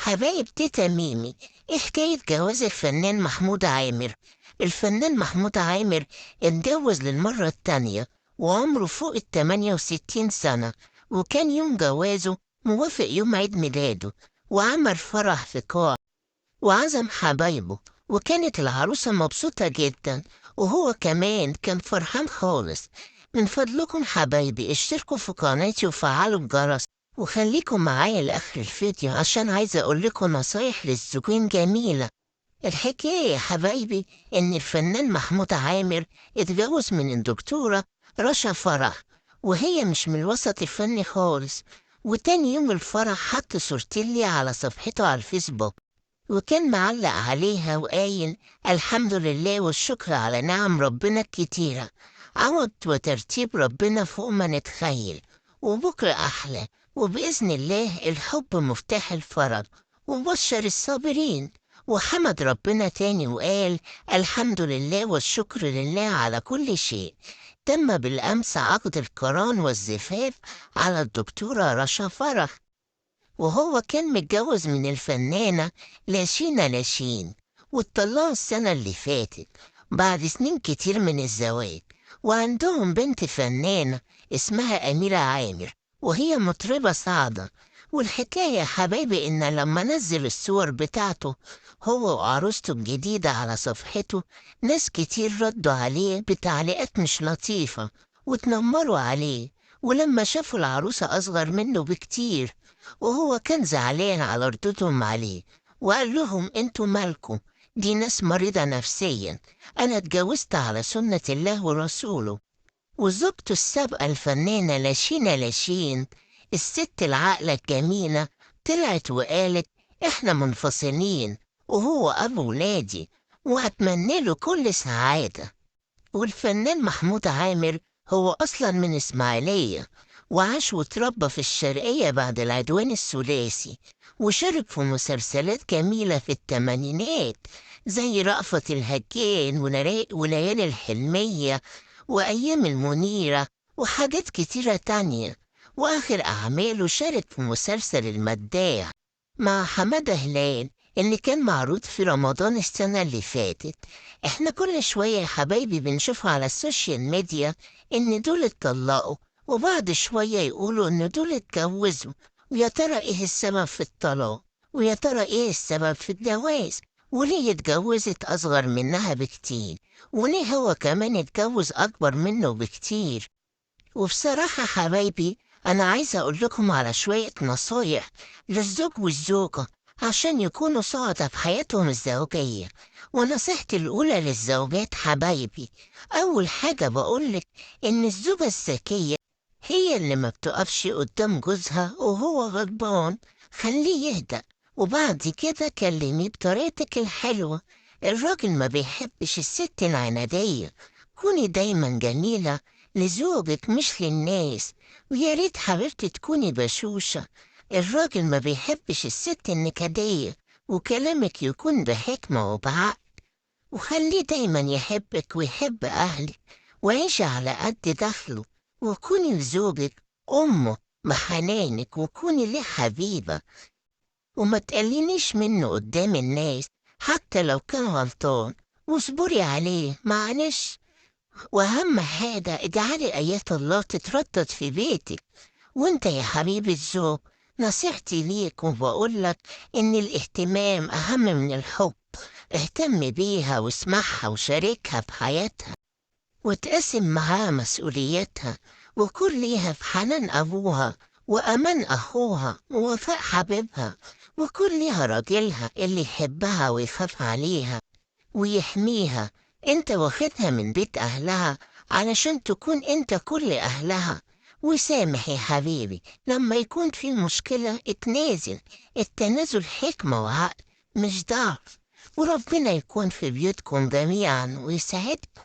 حبايب تيتا ميمي، ايه حكاية جواز الفنان محمود عامر؟ الفنان محمود عامر اتجوز للمرة التانية وعمره فوق ال68 سنة، وكان يوم جوازه موافق يوم عيد ميلاده، وعمل فرح في قاعة وعزم حبايبه، وكانت العروسة مبسوطة جدا وهو كمان كان فرحان خالص. من فضلكم حبايبي اشتركوا في قناتي وفعلوا الجرس وخليكم معايا لآخر الفيديو عشان عايزة أقولكم نصايح للزوجين جميلة. الحكاية يا حبايبي إن الفنان محمود عامر اتجوز من الدكتورة رشا فرح، وهي مش من الوسط الفني خالص. وتاني يوم الفرح حط صورتين لي على صفحته على الفيسبوك، وكان معلق عليها وقايل: الحمد لله والشكر على نعم ربنا الكتيرة، عوض وترتيب ربنا فوق ما نتخيل، وبكرة أحلى، وبإذن الله الحب مفتاح الفرج، وبشر الصابرين. وحمد ربنا تاني وقال: الحمد لله والشكر لله على كل شيء. تم بالأمس عقد القران والزفاف على الدكتورة رشا فرح، وهو كان متجوز من الفنانة لاشينا لاشين، واتطلقوا السنة اللي فاتت بعد سنين كتير من الزواج. وعندهم بنت فنانة اسمها أميرة عامر، وهي مطربة صاعدة. والحكاية يا حبايبي إن لما نزل الصور بتاعته هو وعروسته الجديدة على صفحته، ناس كتير ردوا عليه بتعليقات مش لطيفة وتنمروا عليه. ولما شافوا العروسة أصغر منه بكتير، وهو كان زعلان على ردودهم عليه، وقال لهم: انتوا مالكم، دي ناس مريضة نفسيا، انا اتجوزت على سنة الله ورسوله. وزوجته السابقة الفنانة لاشينا لاشين، الست العاقلة الجميلة، طلعت وقالت: احنا منفصلين وهو ابو ولادي واتمنى له كل سعادة. والفنان محمود عامر هو أصلا من إسماعيلية، وعاش وتربى في الشرقية بعد العدوان الثلاثي، وشارك في مسلسلات جميلة في التمانينات زي رأفت الهجان وليالي الحلمية وأيام المنيرة وحاجات كتيرة تانية. وآخر أعماله شارك في مسلسل المداح مع حمادة هلال اللي كان معروض في رمضان السنة اللي فاتت. احنا كل شوية يا حبايبي بنشوف على السوشيال ميديا ان دول اتطلقوا، وبعد شوية يقولوا ان دول اتجوزوا. ويا ترى ايه السبب في الطلاق؟ ويا ترى ايه السبب في الجواز؟ وليه اتجوزت اصغر منها بكتير؟ وليه هو كمان اتجوز اكبر منه بكتير؟ وبصراحة حبايبي أنا عايزة أقول لكم على شوية نصايح للزوج والزوجة عشان يكونوا سعداء في حياتهم الزوجية. ونصيحتي الأولى للزوجات حبايبي: أول حاجة بقولك إن الزوجة الذكية هي اللي ما بتقفش قدام جوزها وهو غضبان، خليه يهدأ وبعد كده كلميه بطريقتك الحلوة. الراجل ما بيحبش الست العنادية، كوني دايما جميلة لزوجك مش للناس. ويا ريت حبيبتي تكوني بشوشة، الراجل ما بيحبش الست النكدية، وكلامك يكون بحكمة وبعقل. وخليه دايما يحبك ويحب أهلك، وعيشي على قد دخله، وكوني لزوجك أمه بحنانك، وكوني ليه حبيبة، وما تقلينيش منه قدام الناس حتى لو كان غلطان، واصبري عليه معلش. وأهم حاجة اجعلي آيات الله تتردد في بيتك. وانت يا حبيبي الزوج، نصيحتي ليك وبقولك إن الاهتمام أهم من الحب. اهتم بيها واسمعها وشاركها بحياتها، وتقسم معاها مسؤوليتها، وكن ليها في حنان أبوها وأمان أخوها ووفاء حبيبها، وكن ليها راجلها اللي يحبها ويخاف عليها ويحميها. انت واخدها من بيت أهلها علشان تكون انت كل أهلها. وسامح يا حبيبي لما يكون في مشكلة اتنازل، التنازل حكمة وعقل مش ضعف. وربنا يكون في بيوتكم جميعا ويسعدكم.